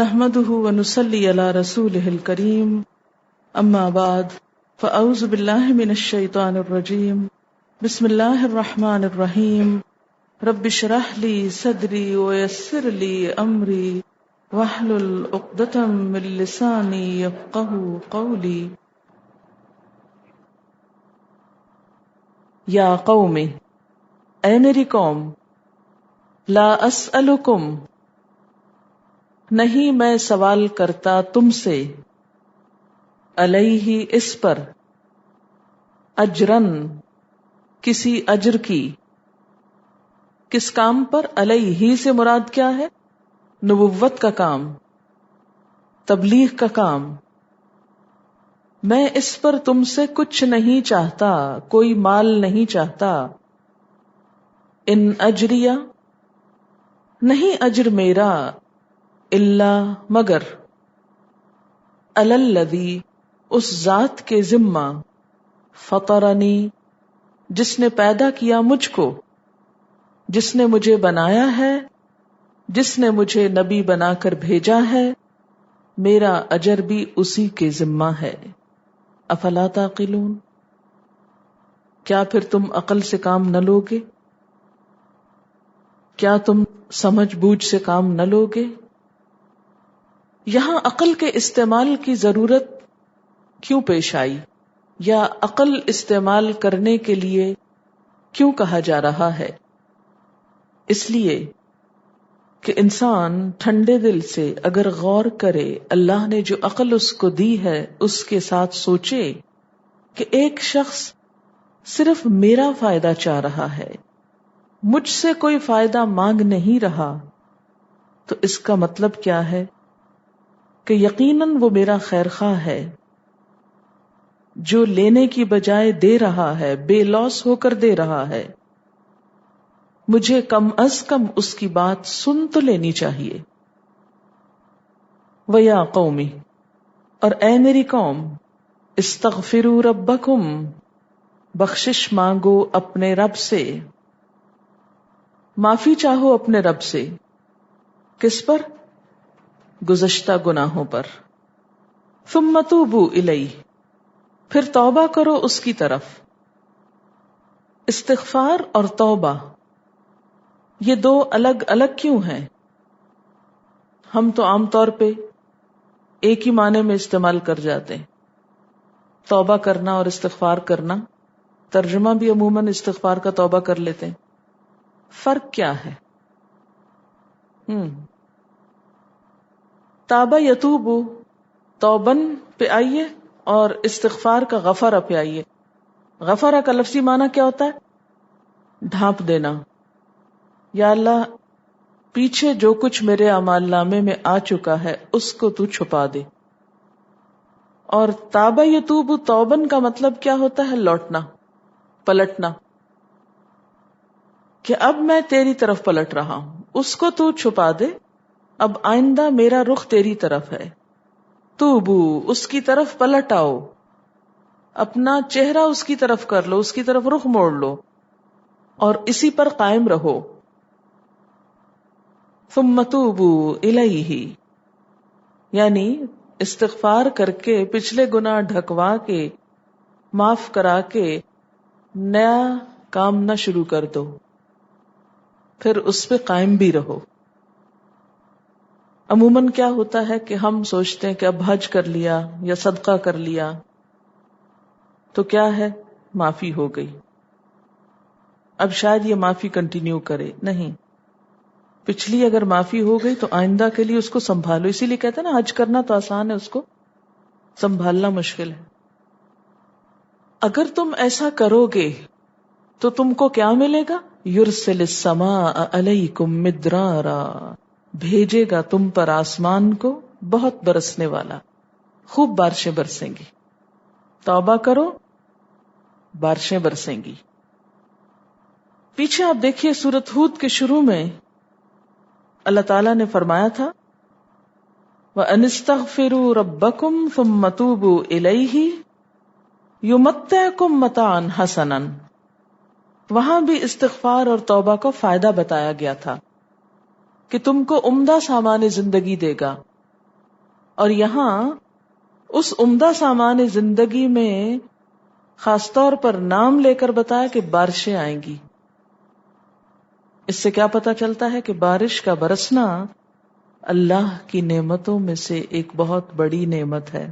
نحمده ونصلي على رسوله الكريم اما بعد فاعوذ بالله من الشيطان الرجيم بسم الله الرحمن الرحيم رب اشرح لي صدري ويسر لي امري واحلل عقدة من لساني يفقهوا قولي یا قوم، اے میری قوم، لا اسألکم، نہیں میں سوال کرتا تم سے، علیہ اس پر، اجرن کسی اجر کی، کس کام پر؟ علیہ سے مراد کیا ہے؟ نبوت کا کام، تبلیغ کا کام۔ میں اس پر تم سے کچھ نہیں چاہتا، کوئی مال نہیں چاہتا۔ ان اجریہ، نہیں اجر میرا، اللہ مگر، علی الذی اس ذات کے ذمہ، فطرنی جس نے پیدا کیا مجھ کو، جس نے مجھے بنایا ہے، جس نے مجھے نبی بنا کر بھیجا ہے، میرا اجر بھی اسی کے ذمہ ہے۔ افلا تعقلون، کیا پھر تم عقل سے کام نہ لوگے؟ کیا تم سمجھ بوجھ سے کام نہ لوگے؟ یہاں عقل کے استعمال کی ضرورت کیوں پیش آئی، یا عقل استعمال کرنے کے لیے کیوں کہا جا رہا ہے؟ اس لیے کہ انسان ٹھنڈے دل سے اگر غور کرے، اللہ نے جو عقل اس کو دی ہے اس کے ساتھ سوچے کہ ایک شخص صرف میرا فائدہ چاہ رہا ہے، مجھ سے کوئی فائدہ مانگ نہیں رہا، تو اس کا مطلب کیا ہے کہ یقیناً وہ میرا خیر خواہ ہے، جو لینے کی بجائے دے رہا ہے، بے لوث ہو کر دے رہا ہے۔ مجھے کم از کم اس کی بات سن تو لینی چاہیے۔ وَيَا قَوْمِ، اور اے میری قوم، استغفروا ربکم، بخشش مانگو اپنے رب سے، معافی چاہو اپنے رب سے۔ کس پر؟ گزشتہ گناہوں پر۔ ثم توبوا الیہ، پھر توبہ کرو اس کی طرف۔ استغفار اور توبہ یہ دو الگ الگ کیوں ہیں؟ ہم تو عام طور پہ ایک ہی معنی میں استعمال کر جاتے ہیں، توبہ کرنا اور استغفار کرنا، ترجمہ بھی عموماً استغفار کا توبہ کر لیتے ہیں۔ فرق کیا ہے؟ تابہ یتوب، توبن پہ آئیے، اور استغفار کا غفرہ پہ آئیے۔ غفرہ کا لفظی معنی کیا ہوتا ہے؟ ڈھانپ دینا۔ یا اللہ، پیچھے جو کچھ میرے اعمال نامے میں آ چکا ہے اس کو تو چھپا دے۔ اور تابہ یتوب توبن کا مطلب کیا ہوتا ہے؟ لوٹنا، پلٹنا، کہ اب میں تیری طرف پلٹ رہا ہوں، اس کو تو چھپا دے، اب آئندہ میرا رخ تیری طرف ہے۔ توبو، اس کی طرف پلٹ آؤ، اپنا چہرہ اس کی طرف کر لو، اس کی طرف رخ موڑ لو، اور اسی پر قائم رہو۔ ثم توبوا الیہ، یعنی استغفار کر کے، پچھلے گناہ ڈھکوا کے، معاف کرا کے، نیا کام نہ شروع کر دو، پھر اس پہ قائم بھی رہو۔ عموماً کیا ہوتا ہے کہ ہم سوچتے ہیں کہ اب حج کر لیا یا صدقہ کر لیا تو کیا ہے، معافی ہو گئی، اب شاید یہ معافی کنٹینیو کرے۔ نہیں، پچھلی اگر معافی ہو گئی تو آئندہ کے لیے اس کو سنبھالو۔ اسی لیے کہتے ہیں نا، حج کرنا تو آسان ہے، اس کو سنبھالنا مشکل ہے۔ اگر تم ایسا کرو گے تو تم کو کیا ملے گا؟ یرسل السماء علیکم مدرارا، بھیجے گا تم پر آسمان کو بہت برسنے والا، خوب بارشیں برسیں گی۔ توبہ کرو، بارشیں برسیں گی۔ پیچھے آپ دیکھیے سورۃ ہود کے شروع میں اللہ تعالیٰ نے فرمایا تھا وَأَنِ اسْتَغْفِرُوا رَبَّكُمْ ثُمَّ تُوبُوا إِلَيْهِ يُمَتِّعْكُمْ مَتَاعًا حَسَنًا، وہاں بھی استغفار اور توبہ کو فائدہ بتایا گیا تھا کہ تم کو عمدہ سامان زندگی دے گا، اور یہاں اس عمدہ سامان زندگی میں خاص طور پر نام لے کر بتایا کہ بارشیں آئیں گی. اس سے کیا پتا چلتا ہے کہ بارش کا برسنا اللہ کی نعمتوں میں سے ایک بہت بڑی نعمت ہے،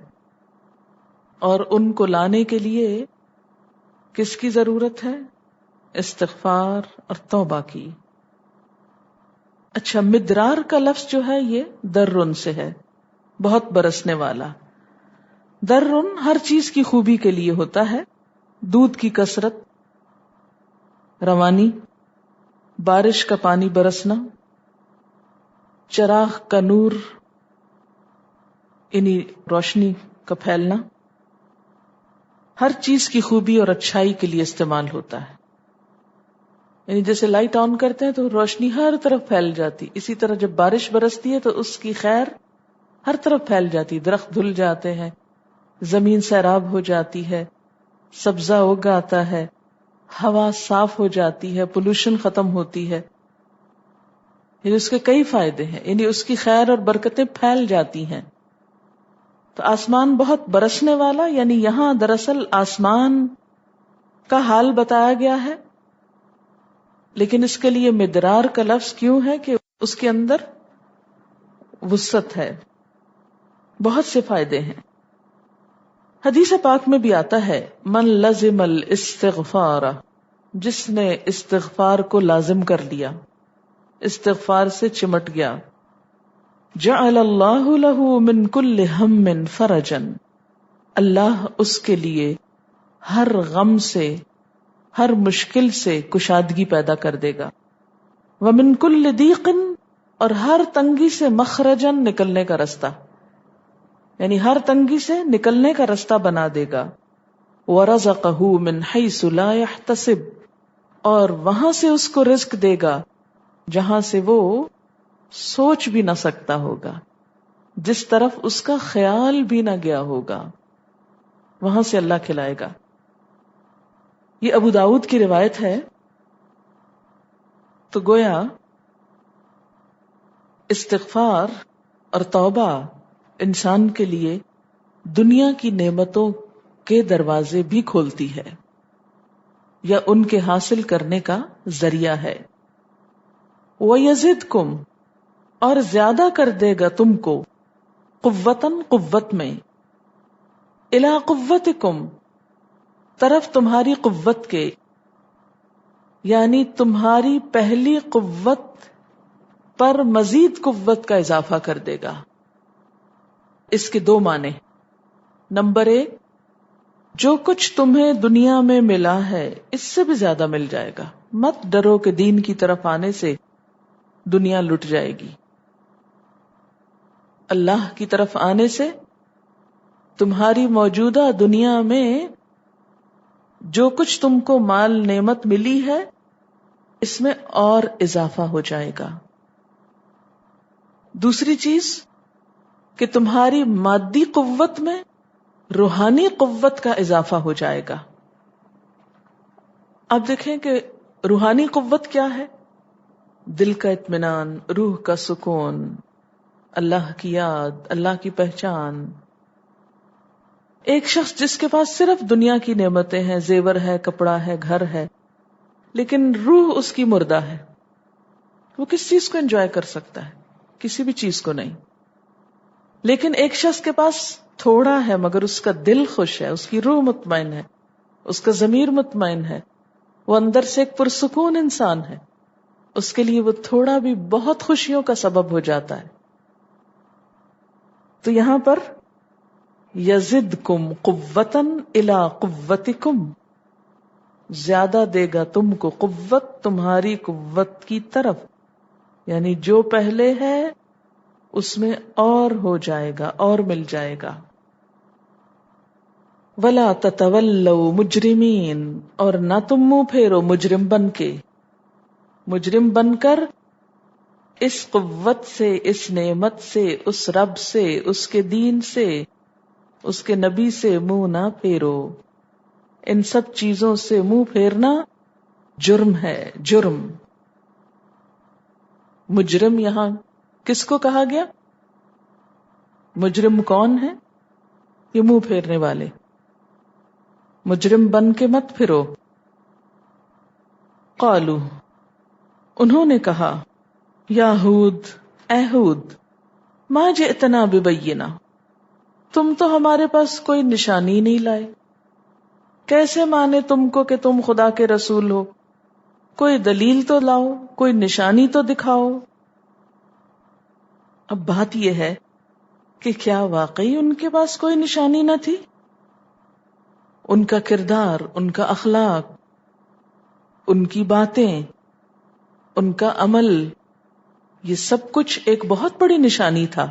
اور ان کو لانے کے لیے کس کی ضرورت ہے؟ استغفار اور توبہ کی. اچھا، مدرار کا لفظ جو ہے یہ درن سے ہے، بہت برسنے والا. درن ہر چیز کی خوبی کے لیے ہوتا ہے، دودھ کی کثرت، روانی، بارش کا پانی برسنا، چراغ کا نور یعنی روشنی کا پھیلنا، ہر چیز کی خوبی اور اچھائی کے لیے استعمال ہوتا ہے. یعنی جیسے لائٹ آن کرتے ہیں تو روشنی ہر طرف پھیل جاتی، اسی طرح جب بارش برستی ہے تو اس کی خیر ہر طرف پھیل جاتی، درخت دھل جاتے ہیں، زمین سیراب ہو جاتی ہے، سبزہ اگ آتا ہے، ہوا صاف ہو جاتی ہے، پولوشن ختم ہوتی ہے. یعنی اس کے کئی فائدے ہیں، یعنی اس کی خیر اور برکتیں پھیل جاتی ہیں. تو آسمان بہت برسنے والا، یعنی یہاں دراصل آسمان کا حال بتایا گیا ہے، لیکن اس کے لیے مدرار کا لفظ کیوں ہے کہ اس کے اندر وسعت ہے، بہت سے فائدے ہیں. حدیث پاک میں بھی آتا ہے من لزم الاستغفار، جس نے استغفار کو لازم کر لیا، استغفار سے چمٹ گیا، جعل اللہ له من کل ہم فرجا، اللہ اس کے لیے ہر غم سے، ہر مشکل سے کشادگی پیدا کر دے گا، ومن کل ضیق، اور ہر تنگی سے مخرجا، نکلنے کا رستہ، یعنی ہر تنگی سے نکلنے کا رستہ بنا دے گا، ورزقہ من حیث لا یحتسب، اور وہاں سے اس کو رزق دے گا جہاں سے وہ سوچ بھی نہ سکتا ہوگا، جس طرف اس کا خیال بھی نہ گیا ہوگا، وہاں سے اللہ کھلائے گا. یہ ابو داؤد کی روایت ہے. تو گویا استغفار اور توبہ انسان کے لیے دنیا کی نعمتوں کے دروازے بھی کھولتی ہے یا ان کے حاصل کرنے کا ذریعہ ہے. وَيَزِدْكُمْ، اور زیادہ کر دے گا تم کو، قوتاً، قوت میں، اِلَىٰ قُوَّتِكُمْ، طرف تمہاری قوت کے، یعنی تمہاری پہلی قوت پر مزید قوت کا اضافہ کر دے گا. اس کے دو معنی. نمبر 1، جو کچھ تمہیں دنیا میں ملا ہے اس سے بھی زیادہ مل جائے گا. مت ڈرو کہ دین کی طرف آنے سے دنیا لٹ جائے گی. اللہ کی طرف آنے سے تمہاری موجودہ دنیا میں جو کچھ تم کو مال نعمت ملی ہے اس میں اور اضافہ ہو جائے گا. دوسری چیز کہ تمہاری مادی قوت میں روحانی قوت کا اضافہ ہو جائے گا. اب دیکھیں کہ روحانی قوت کیا ہے؟ دل کا اطمینان، روح کا سکون، اللہ کی یاد، اللہ کی پہچان. ایک شخص جس کے پاس صرف دنیا کی نعمتیں ہیں، زیور ہے، کپڑا ہے، گھر ہے، لیکن روح اس کی مردہ ہے، وہ کس چیز کو انجوائے کر سکتا ہے؟ کسی بھی چیز کو نہیں. لیکن ایک شخص کے پاس تھوڑا ہے مگر اس کا دل خوش ہے، اس کی روح مطمئن ہے، اس کا ضمیر مطمئن ہے، وہ اندر سے ایک پرسکون انسان ہے، اس کے لیے وہ تھوڑا بھی بہت خوشیوں کا سبب ہو جاتا ہے. تو یہاں پر یزدکم قوتاً الی قوتکم، زیادہ دے گا تم کو قوت تمہاری قوت کی طرف، یعنی جو پہلے ہے اس میں اور ہو جائے گا، اور مل جائے گا. وَلَا تَتَوَلَّوْا مُجْرِمِينَ، اور نہ تم منہ پھیرو مجرم بن کے، مجرم بن کر اس قوت سے، اس نعمت سے، اس رب سے، اس کے دین سے، اس کے نبی سے منہ نہ پھیرو. ان سب چیزوں سے منہ پھیرنا جرم ہے، جرم. مجرم یہاں کس کو کہا گیا؟ مجرم کون ہے؟ یہ منہ پھیرنے والے. مجرم بن کے مت پھرو. قالو، انہوں نے کہا، یا ہود، اے ہود، ما جئتنا ببینہ، تم تو ہمارے پاس کوئی نشانی نہیں لائے. کیسے مانے تم کو کہ تم خدا کے رسول ہو؟ کوئی دلیل تو لاؤ، کوئی نشانی تو دکھاؤ. اب بات یہ ہے کہ کیا واقعی ان کے پاس کوئی نشانی نہ تھی؟ ان کا کردار، ان کا اخلاق، ان کی باتیں، ان کا عمل، یہ سب کچھ ایک بہت بڑی نشانی تھا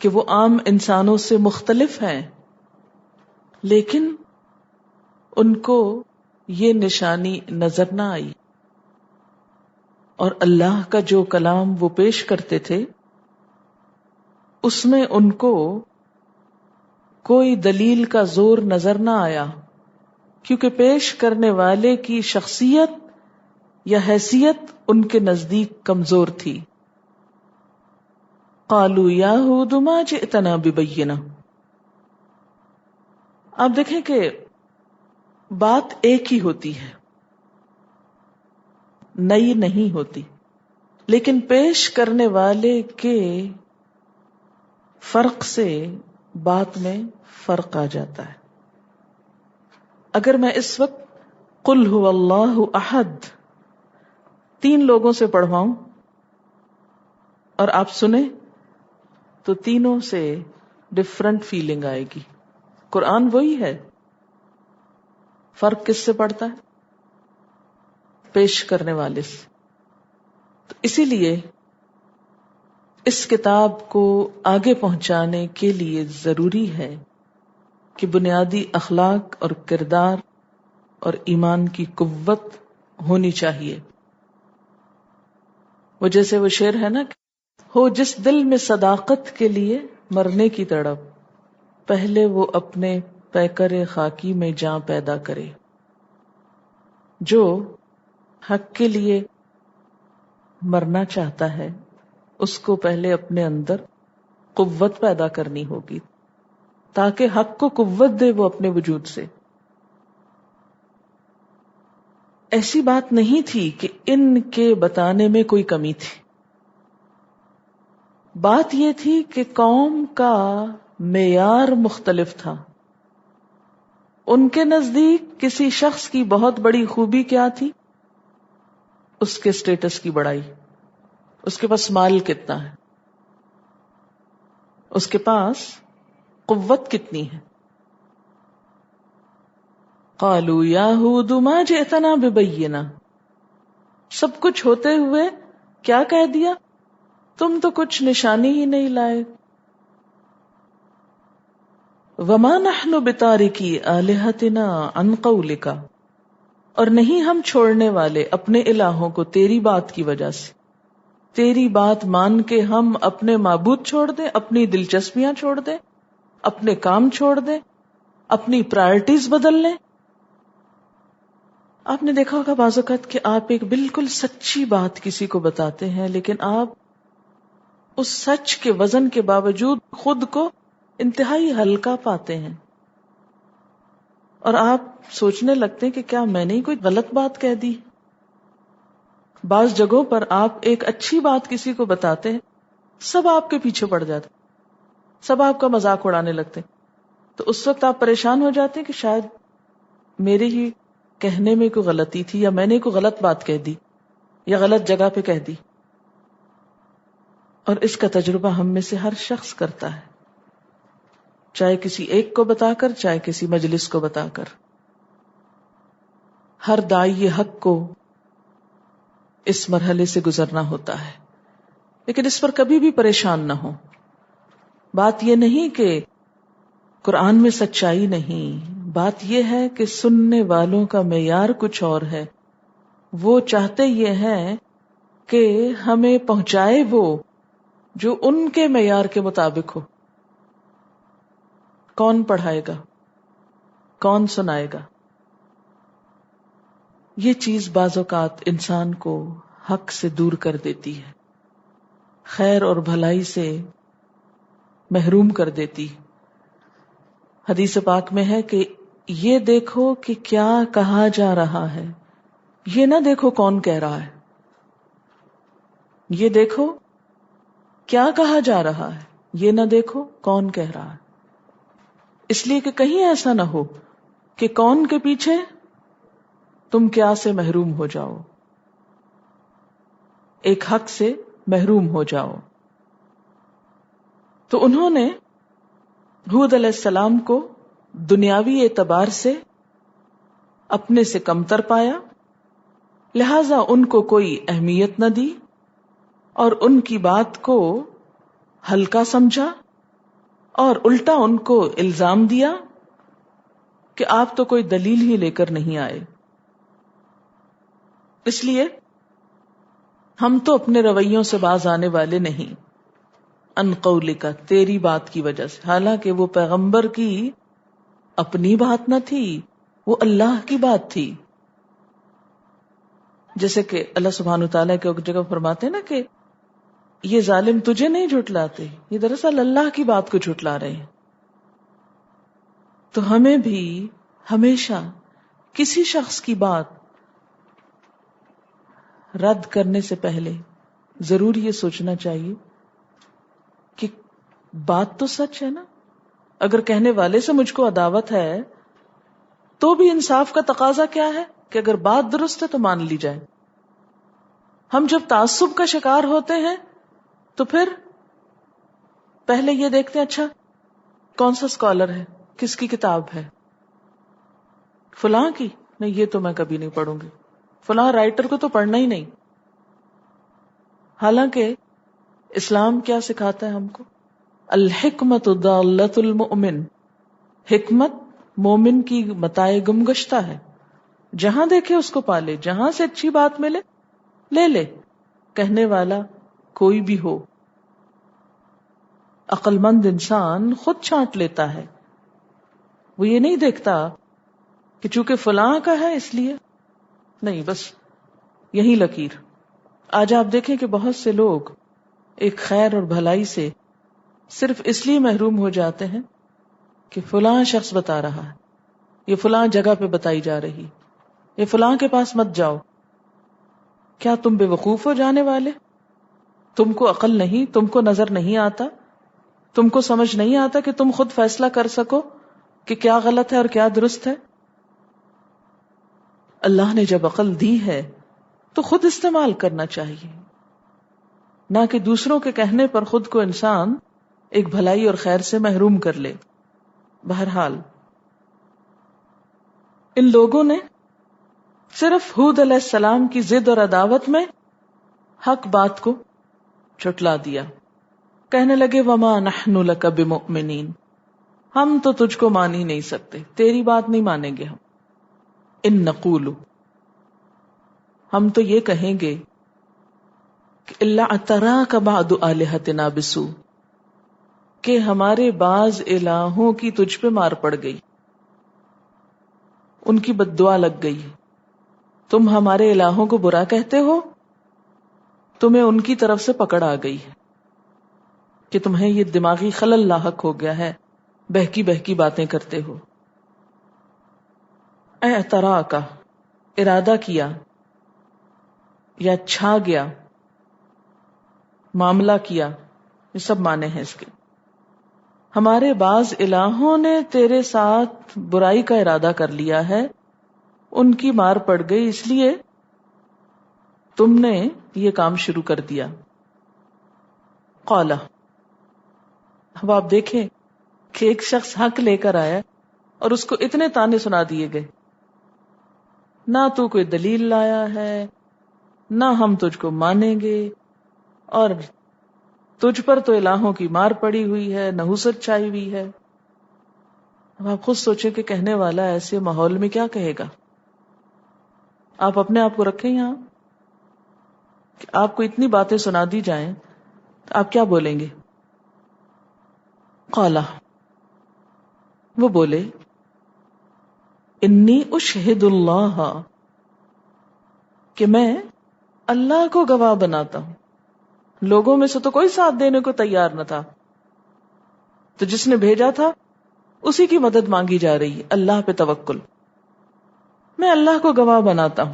کہ وہ عام انسانوں سے مختلف ہیں. لیکن ان کو یہ نشانی نظر نہ آئی، اور اللہ کا جو کلام وہ پیش کرتے تھے اس میں ان کو کوئی دلیل کا زور نظر نہ آیا، کیونکہ پیش کرنے والے کی شخصیت یا حیثیت ان کے نزدیک کمزور تھی. قالوا یا ہود ما جئتنا ببینہ. آپ دیکھیں کہ بات ایک ہی ہوتی ہے، نئی نہیں ہوتی، لیکن پیش کرنے والے کے فرق سے بات میں فرق آ جاتا ہے. اگر میں اس وقت قل هو اللہ احد 3 لوگوں سے پڑھواؤں اور آپ سنیں تو تینوں سے ڈفرنٹ فیلنگ آئے گی. قرآن وہی ہے، فرق کس سے پڑتا ہے؟ پیش کرنے والے سے. تو اسی لیے اس کتاب کو آگے پہنچانے کے لیے ضروری ہے کہ بنیادی اخلاق اور کردار اور ایمان کی قوت ہونی چاہیے. وہ جیسے وہ شعر ہے نا، ہو جس دل میں صداقت کے لیے مرنے کی تڑپ، پہلے وہ اپنے پیکر خاکی میں جاں پیدا کرے. جو حق کے لیے مرنا چاہتا ہے اس کو پہلے اپنے اندر قوت پیدا کرنی ہوگی تاکہ حق کو قوت دے وہ اپنے وجود سے. ایسی بات نہیں تھی کہ ان کے بتانے میں کوئی کمی تھی. بات یہ تھی کہ قوم کا معیار مختلف تھا. ان کے نزدیک کسی شخص کی بہت بڑی خوبی کیا تھی؟ اس کے سٹیٹس کی بڑائی، اس کے پاس مال کتنا ہے، اس کے پاس قوت کتنی ہے. قالوا یا ہود ما جئتنا ببینہ، سب کچھ ہوتے ہوئے کیا کہہ دیا؟ تم تو کچھ نشانی ہی نہیں لائے. وما نحن بتارکی آلہتنا عن قولک، اور نہیں ہم چھوڑنے والے اپنے الہوں کو تیری بات کی وجہ سے. تیری بات مان کے ہم اپنے معبود چھوڑ دیں، اپنی دلچسپیاں چھوڑ دیں، اپنے کام چھوڑ دیں، اپنی پرائرٹیز بدل لیں. آپ نے دیکھا ہوگا بعض اوقات کہ آپ ایک بالکل سچی بات کسی کو بتاتے ہیں، لیکن آپ اس سچ کے وزن کے باوجود خود کو انتہائی ہلکا پاتے ہیں، اور آپ سوچنے لگتے ہیں کہ کیا میں نے کوئی غلط بات کہہ دی. بعض جگہوں پر آپ ایک اچھی بات کسی کو بتاتے ہیں، سب آپ کے پیچھے پڑ جاتے، سب آپ کا مذاق اڑانے لگتے، تو اس وقت آپ پریشان ہو جاتے ہیں کہ شاید میرے ہی کہنے میں کوئی غلطی تھی، یا میں نے کوئی غلط بات کہہ دی یا غلط جگہ پہ کہہ دی. اور اس کا تجربہ ہم میں سے ہر شخص کرتا ہے، چاہے کسی ایک کو بتا کر، چاہے کسی مجلس کو بتا کر. ہر داعی حق کو اس مرحلے سے گزرنا ہوتا ہے، لیکن اس پر کبھی بھی پریشان نہ ہو. بات یہ نہیں کہ قرآن میں سچائی نہیں، بات یہ ہے کہ سننے والوں کا معیار کچھ اور ہے. وہ چاہتے یہ ہیں کہ ہمیں پہنچائے وہ جو ان کے معیار کے مطابق ہو. کون پڑھائے گا، کون سنائے گا؟ یہ چیز بعض اوقات انسان کو حق سے دور کر دیتی ہے، خیر اور بھلائی سے محروم کر دیتی. حدیث پاک میں ہے کہ یہ دیکھو کہ کیا کہا جا رہا ہے، یہ نہ دیکھو کون کہہ رہا ہے، یہ دیکھو کیا کہا جا رہا ہے، یہ نہ دیکھو کون کہہ رہا ہے. اس لیے کہ کہیں ایسا نہ ہو کہ کون کے پیچھے تم کیا سے محروم ہو جاؤ، ایک حق سے محروم ہو جاؤ. تو انہوں نے ہود علیہ السلام کو دنیاوی اعتبار سے اپنے سے کمتر پایا، لہذا ان کو کوئی اہمیت نہ دی اور ان کی بات کو ہلکا سمجھا، اور الٹا ان کو الزام دیا کہ آپ تو کوئی دلیل ہی لے کر نہیں آئے. اس لیے ہم تو اپنے رویوں سے باز آنے والے نہیں، ان قولک، تیری بات کی وجہ سے، حالانکہ وہ پیغمبر کی اپنی بات نہ تھی، وہ اللہ کی بات تھی. جیسے کہ اللہ سبحانہ تعالیٰ کے ایک جگہ فرماتے ہیں نا کہ یہ ظالم تجھے نہیں جھٹلاتے، یہ دراصل اللہ کی بات کو جھٹلا رہے ہیں. تو ہمیں بھی ہمیشہ کسی شخص کی بات رد کرنے سے پہلے ضرور یہ سوچنا چاہیے کہ بات تو سچ ہے نا. اگر کہنے والے سے مجھ کو عداوت ہے تو بھی انصاف کا تقاضا کیا ہے کہ اگر بات درست ہے تو مان لی جائے. ہم جب تعصب کا شکار ہوتے ہیں تو پھر پہلے یہ دیکھتے ہیں اچھا کون سا اسکالر ہے، کس کی کتاب ہے، فلاں کی، نہیں یہ تو میں کبھی نہیں پڑھوں گی، فلاں رائٹر کو تو پڑھنا ہی نہیں. حالانکہ اسلام کیا سکھاتا ہے ہم کو؟ الحکمت ضالۃ المؤمن، حکمت مومن کی متاع گمگشتہ ہے، جہاں دیکھے اس کو پالے، جہاں سے اچھی بات ملے لے لے، کہنے والا کوئی بھی ہو. عقل مند انسان خود چھانٹ لیتا ہے، وہ یہ نہیں دیکھتا کہ چونکہ فلاں کا ہے اس لیے نہیں، بس یہی لکیر. آج آپ دیکھیں کہ بہت سے لوگ ایک خیر اور بھلائی سے صرف اس لیے محروم ہو جاتے ہیں کہ فلاں شخص بتا رہا ہے، یہ فلاں جگہ پہ بتائی جا رہی، یہ فلاں کے پاس مت جاؤ. کیا تم بے وقوف ہو جانے والے؟ تم کو عقل نہیں، تم کو نظر نہیں آتا، تم کو سمجھ نہیں آتا کہ تم خود فیصلہ کر سکو کہ کیا غلط ہے اور کیا درست ہے؟ اللہ نے جب عقل دی ہے تو خود استعمال کرنا چاہیے، نہ کہ دوسروں کے کہنے پر خود کو انسان ایک بھلائی اور خیر سے محروم کر لے. بہرحال ان لوگوں نے صرف ہود علیہ السلام کی ضد اور عداوت میں حق بات کو جھٹلا دیا. کہنے لگے وما نحن لک بمؤمنین، ہم تو تجھ کو مان ہی نہیں سکتے، تیری بات نہیں مانیں گے ہم. ان نقول، ہم تو یہ کہیں گے کہ الا اتراک بعض آلہتنا بسوء، کہ ہمارے بعض الہوں کی تجھ پہ مار پڑ گئی، ان کی بد دعا لگ گئی. تم ہمارے الہوں کو برا کہتے ہو، تمہیں ان کی طرف سے پکڑ آ گئی ہے کہ تمہیں یہ دماغی خلل لاحق ہو گیا ہے، بہکی بہکی باتیں کرتے ہو. اعتراک، ارادہ کیا یا چھا گیا، معاملہ کیا، یہ سب معنی ہیں اس کے. ہمارے بعض الہوں نے تیرے ساتھ برائی کا ارادہ کر لیا ہے، ان کی مار پڑ گئی، اس لیے تم نے یہ کام شروع کر دیا. قال، اب آپ دیکھیں کہ ایک شخص حق لے کر آیا اور اس کو اتنے تانے سنا دیے گئے، نہ تو کوئی دلیل لایا ہے، نہ ہم تجھ کو مانیں گے، اور تجھ پر تو الہوں کی مار پڑی ہوئی ہے، نحوست چھائی ہوئی ہے. اب آپ خود سوچیں کہ کہنے والا ایسے ماحول میں کیا کہے گا. آپ اپنے آپ کو رکھیں یہاں کہ آپ کو اتنی باتیں سنا دی جائیں تو آپ کیا بولیں گے. قالا، وہ بولے انی اشہد اللہ، کہ میں اللہ کو گواہ بناتا ہوں. لوگوں میں سے تو کوئی ساتھ دینے کو تیار نہ تھا. تو جس نے بھیجا تھا اسی کی مدد مانگی جا رہی ہے، اللہ پہ توکل. میں اللہ کو گواہ بناتا ہوں.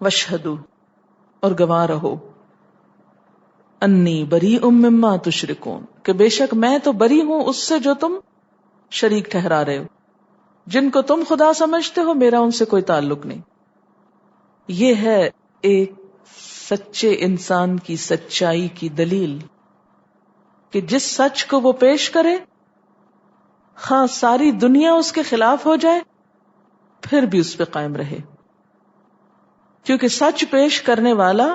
واشہدوا، اور گواہ رہو، انی بریء مما تشرکون، کہ بے شک میں تو بری ہوں اس سے جو تم شریک ٹھہرا رہے ہو. جن کو تم خدا سمجھتے ہو میرا ان سے کوئی تعلق نہیں. یہ ہے ایک سچے انسان کی سچائی کی دلیل کہ جس سچ کو وہ پیش کرے، خواہ ساری دنیا اس کے خلاف ہو جائے پھر بھی اس پہ قائم رہے. کیونکہ سچ پیش کرنے والا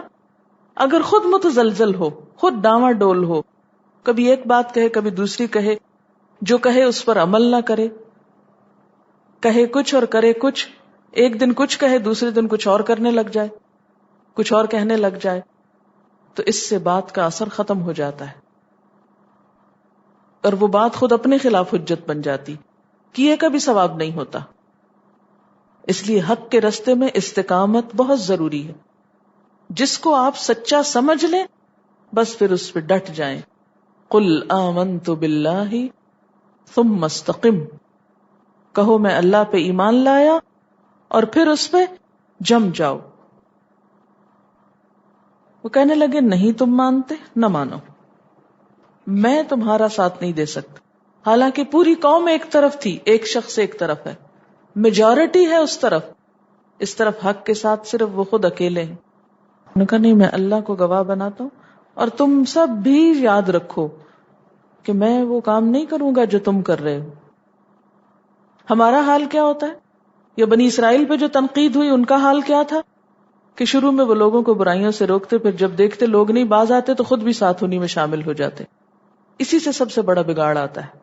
اگر خود متزلزل ہو، خود ڈاواں ڈول ہو، کبھی ایک بات کہے کبھی دوسری کہے، جو کہے اس پر عمل نہ کرے، کہے کچھ اور کرے کچھ، ایک دن کچھ کہے دوسرے دن کچھ اور کرنے لگ جائے، کچھ اور کہنے لگ جائے، تو اس سے بات کا اثر ختم ہو جاتا ہے اور وہ بات خود اپنے خلاف حجت بن جاتی، کیے کا بھی ثواب نہیں ہوتا. اس لیے حق کے رستے میں استقامت بہت ضروری ہے. جس کو آپ سچا سمجھ لیں بس پھر اس پہ ڈٹ جائیں. قل آمنت باللہ ثم استقم، کہو میں اللہ پہ ایمان لایا اور پھر اس پہ جم جاؤ. وہ کہنے لگے نہیں تم مانتے، نہ مانو، میں تمہارا ساتھ نہیں دے سکتا. حالانکہ پوری قوم ایک طرف تھی، ایک شخص ایک طرف ہے، میجورٹی ہے اس طرف حق کے ساتھ صرف وہ خود اکیلے ہیں. انہوں نے کہا نہیں، میں اللہ کو گواہ بناتا ہوں اور تم سب بھی یاد رکھو کہ میں وہ کام نہیں کروں گا جو تم کر رہے ہو. ہمارا حال کیا ہوتا ہے، یا بنی اسرائیل پہ جو تنقید ہوئی ان کا حال کیا تھا کہ شروع میں وہ لوگوں کو برائیوں سے روکتے، پھر جب دیکھتے لوگ نہیں باز آتے تو خود بھی ساتھ انہی میں شامل ہو جاتے. اسی سے سب سے بڑا بگاڑ آتا ہے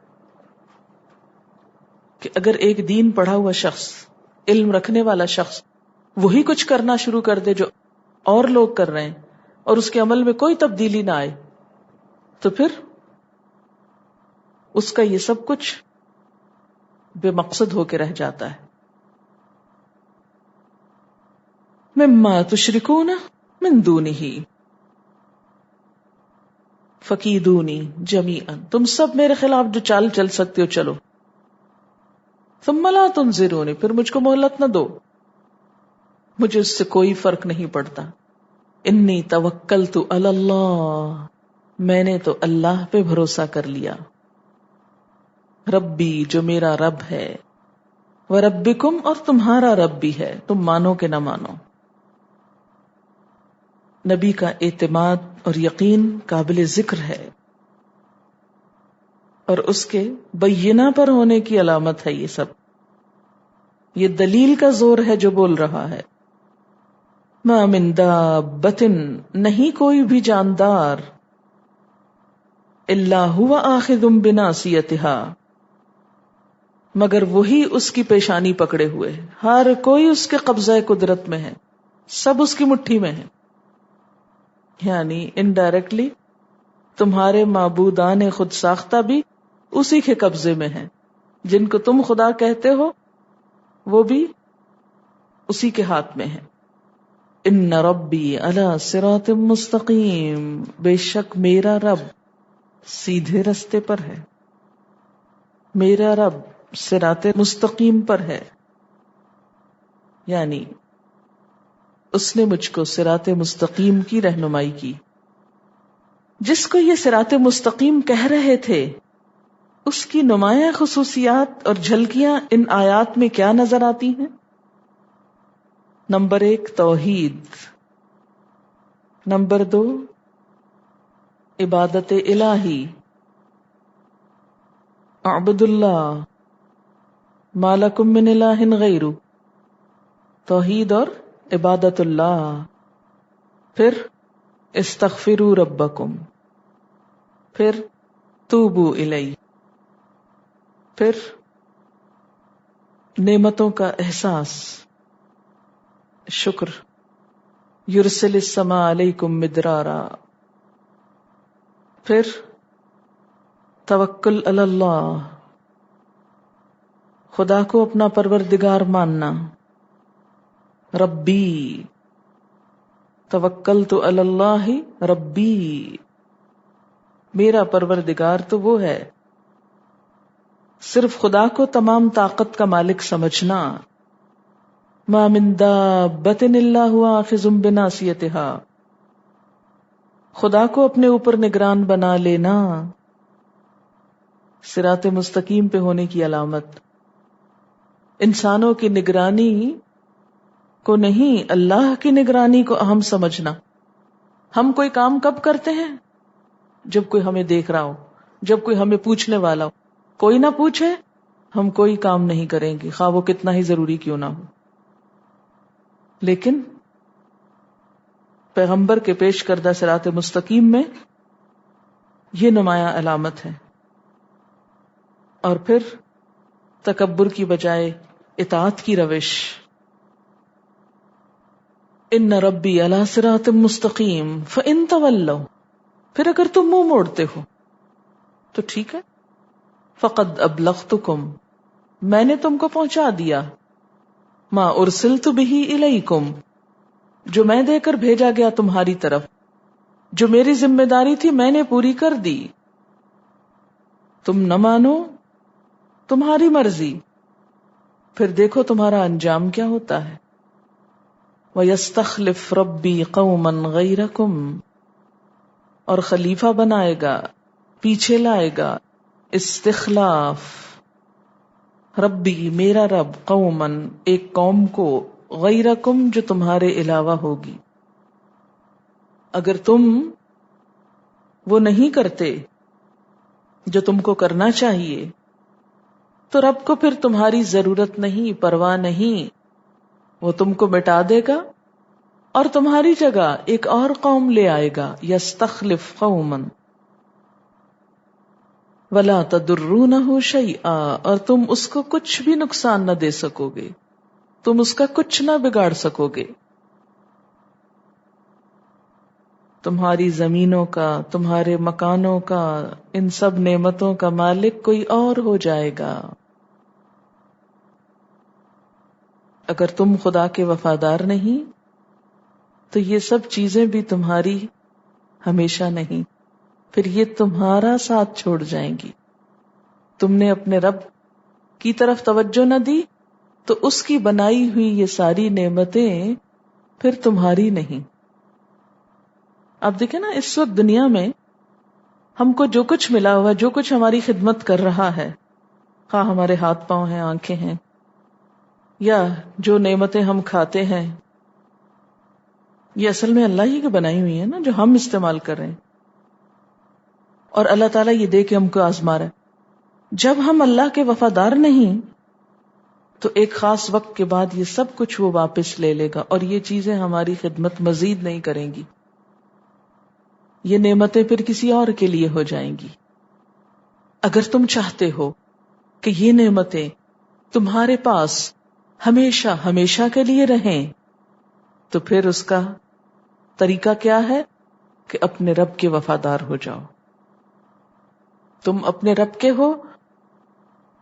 کہ اگر ایک دین پڑھا ہوا شخص، علم رکھنے والا شخص وہی کچھ کرنا شروع کر دے جو اور لوگ کر رہے ہیں اور اس کے عمل میں کوئی تبدیلی نہ آئے، تو پھر اس کا یہ سب کچھ بے مقصد ہو کے رہ جاتا ہے. مما تشرکون من دونہ فکیدونی جمیعا، تم سب میرے خلاف جو چال چل سکتے ہو چلو. ثم لا تنظرونی، پھر مجھ کو مہلت نہ دو، مجھے اس سے کوئی فرق نہیں پڑتا. انی توکلت علی اللہ، میں نے تو اللہ پہ بھروسہ کر لیا. ربی، جو میرا رب ہے، وربکم، اور تمہارا رب بھی ہے، تم مانو کہ نہ مانو. نبی کا اعتماد اور یقین قابل ذکر ہے اور اس کے بینہ پر ہونے کی علامت ہے. یہ سب یہ دلیل کا زور ہے جو بول رہا ہے. ما من دابۃ، نہیں کوئی بھی جاندار، الا هو آخذ بناصیتها، مگر وہی اس کی پیشانی پکڑے ہوئے. ہر کوئی اس کے قبضہ قدرت میں ہے، سب اس کی مٹھی میں ہے. یعنی انڈائریکٹلی تمہارے معبودان خود ساختہ بھی اسی کے قبضے میں ہیں. جن کو تم خدا کہتے ہو وہ بھی اسی کے ہاتھ میں ہے. ان ربی علی صراط مستقیم، بے شک میرا رب سیدھے رستے پر ہے، میرا رب صراط مستقیم پر ہے. یعنی اس نے مجھ کو صراط مستقیم کی رہنمائی کی. جس کو یہ صراط مستقیم کہہ رہے تھے اس کی نمایاں خصوصیات اور جھلکیاں ان آیات میں کیا نظر آتی ہیں؟ نمبر 1 توحید، نمبر 2 عبادت الہی، اعبد اللہ ما لکم من الہ غیرہ، توحید اور عبادت اللہ. پھر استغفروا ربکم، پھر توبوا الیہ، پھر نعمتوں کا احساس، شکر، یرسل السماء علیکم مدرارا، پھر توکل علی اللہ، خدا کو اپنا پروردگار ماننا. ربی، توکلت علی اللہ ربی، میرا پروردگار تو وہ ہے. صرف خدا کو تمام طاقت کا مالک سمجھنا. ما من دابۃ الا هو آخذ بناصیتها. خدا کو اپنے اوپر نگران بنا لینا صراط مستقیم پہ ہونے کی علامت. انسانوں کی نگرانی کو نہیں، اللہ کی نگرانی کو اہم سمجھنا. ہم کوئی کام کب کرتے ہیں؟ جب کوئی ہمیں دیکھ رہا ہو، جب کوئی ہمیں پوچھنے والا ہو. کوئی نہ پوچھے ہم کوئی کام نہیں کریں گے، خواہ وہ کتنا ہی ضروری کیوں نہ ہو. لیکن پیغمبر کے پیش کردہ صراط مستقیم میں یہ نمایاں علامت ہے. اور پھر تکبر کی بجائے اطاعت کی روش. ان ربی علی صراط مستقیم فان تولوا. پھر اگر تم منہ موڑتے ہو تو ٹھیک ہے. فقد ابلغتکم، میں نے تم کو پہنچا دیا. ما ارسلت بہ الیکم، جو میں دے کر بھیجا گیا تمہاری طرف، جو میری ذمہ داری تھی میں نے پوری کر دی. تم نہ مانو، تمہاری مرضی، پھر دیکھو تمہارا انجام کیا ہوتا ہے. وَيَسْتَخْلِفْ رَبِّي قَوْمًا غَيْرَكُمْ، اور خلیفہ بنائے گا، پیچھے لائے گا. استخلاف. ربی میرا رب، قومن ایک قوم کو، غیرکم جو تمہارے علاوہ ہوگی. اگر تم وہ نہیں کرتے جو تم کو کرنا چاہیے تو رب کو پھر تمہاری ضرورت نہیں، پرواہ نہیں. وہ تم کو مٹا دے گا اور تمہاری جگہ ایک اور قوم لے آئے گا. یستخلف قوما ولا تضرونہ شیئا، اور تم اس کو کچھ بھی نقصان نہ دے سکو گے، تم اس کا کچھ نہ بگاڑ سکو گے. تمہاری زمینوں کا، تمہارے مکانوں کا، ان سب نعمتوں کا مالک کوئی اور ہو جائے گا. اگر تم خدا کے وفادار نہیں تو یہ سب چیزیں بھی تمہاری ہمیشہ نہیں، پھر یہ تمہارا ساتھ چھوڑ جائیں گی. تم نے اپنے رب کی طرف توجہ نہ دی تو اس کی بنائی ہوئی یہ ساری نعمتیں پھر تمہاری نہیں. اب دیکھیں نا، اس وقت دنیا میں ہم کو جو کچھ ملا ہوا، جو کچھ ہماری خدمت کر رہا ہے، خواہ ہمارے ہاتھ پاؤں ہیں، آنکھیں ہیں، یا جو نعمتیں ہم کھاتے ہیں، یہ اصل میں اللہ ہی کی بنائی ہوئی ہے نا، جو ہم استعمال کر رہے ہیں. اور اللہ تعالیٰ یہ دے کے ہم کو آزما رہا ہے. جب ہم اللہ کے وفادار نہیں تو ایک خاص وقت کے بعد یہ سب کچھ وہ واپس لے لے گا اور یہ چیزیں ہماری خدمت مزید نہیں کریں گی. یہ نعمتیں پھر کسی اور کے لیے ہو جائیں گی. اگر تم چاہتے ہو کہ یہ نعمتیں تمہارے پاس ہمیشہ ہمیشہ کے لیے رہیں تو پھر اس کا طریقہ کیا ہے کہ اپنے رب کے وفادار ہو جاؤ. تم اپنے رب کے ہو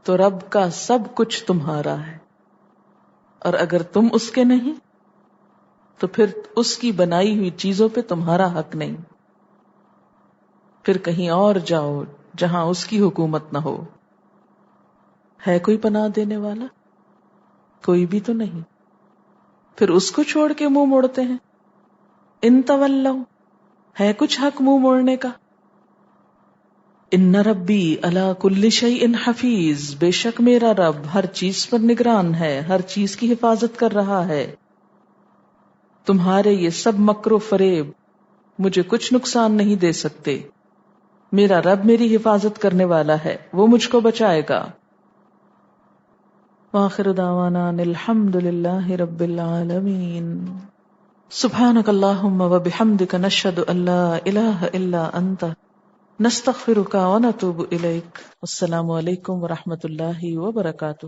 تو رب کا سب کچھ تمہارا ہے، اور اگر تم اس کے نہیں تو پھر اس کی بنائی ہوئی چیزوں پہ تمہارا حق نہیں. پھر کہیں اور جاؤ جہاں اس کی حکومت نہ ہو. ہے کوئی پناہ دینے والا؟ کوئی بھی تو نہیں. پھر اس کو چھوڑ کے منہ موڑتے ہیں. ان تولوا، ہے کچھ حق منہ موڑنے کا؟ ان ربی علی کل شیء حفیظ، بے شک میرا رب ہر چیز پر نگران ہے، ہر چیز کی حفاظت کر رہا ہے. تمہارے یہ سب مکر و فریب مجھے کچھ نقصان نہیں دے سکتے. میرا رب میری حفاظت کرنے والا ہے، وہ مجھ کو بچائے گا. وآخر دعوانا الحمد للہ رب العالمین. سبحانک اللہم وبحمدک نشہد ان لا الہ الا انت نستغفرک ونتوب الیک. السلام علیکم ورحمۃ اللہ وبرکاتہ.